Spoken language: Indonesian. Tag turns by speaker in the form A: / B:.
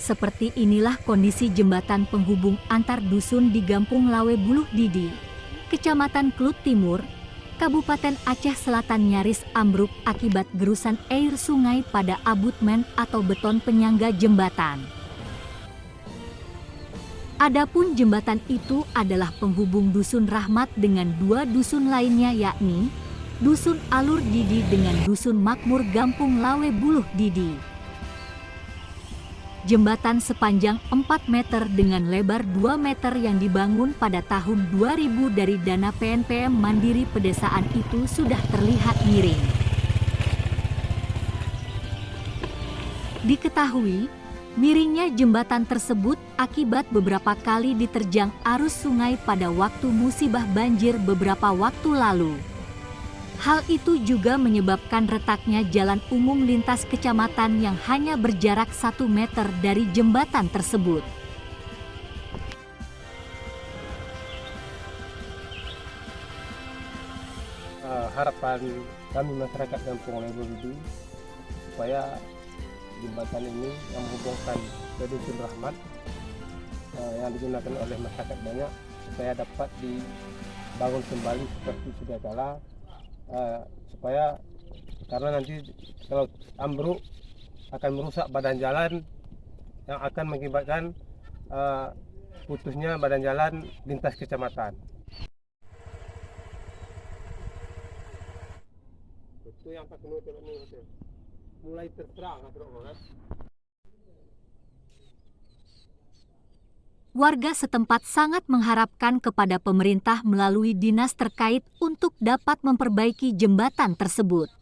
A: Seperti inilah kondisi jembatan penghubung antar dusun di Gampung Lawe Buluh Didi, Kecamatan Klut Timur, Kabupaten Aceh Selatan nyaris ambruk akibat gerusan air sungai pada abutmen atau beton penyangga jembatan. Adapun jembatan itu adalah penghubung Dusun Rahmat dengan dua dusun lainnya, yakni Dusun Alur Didi dengan Dusun Makmur Gampung Lawe Buluh Didi. Jembatan sepanjang 4 meter dengan lebar 2 meter yang dibangun pada tahun 2000 dari dana PNPM Mandiri Pedesaan itu sudah terlihat miring. Diketahui, miringnya jembatan tersebut akibat beberapa kali diterjang arus sungai pada waktu musibah banjir beberapa waktu lalu. Hal itu juga menyebabkan retaknya jalan umum lintas kecamatan yang hanya berjarak 1 meter dari jembatan tersebut.
B: Harapan kami masyarakat Gampung Lawe Buluh Didi supaya jembatan ini yang menghubungkan ke Dusun Rahmat yang digunakan oleh masyarakat banyak supaya dapat dibangun kembali seperti sedia kala. Supaya karena nanti kalau ambruk akan merusak badan jalan yang akan mengakibatkan putusnya badan jalan lintas kecamatan. Itu yang mulai terserang.
A: Warga setempat sangat mengharapkan kepada pemerintah melalui dinas terkait untuk dapat memperbaiki jembatan tersebut.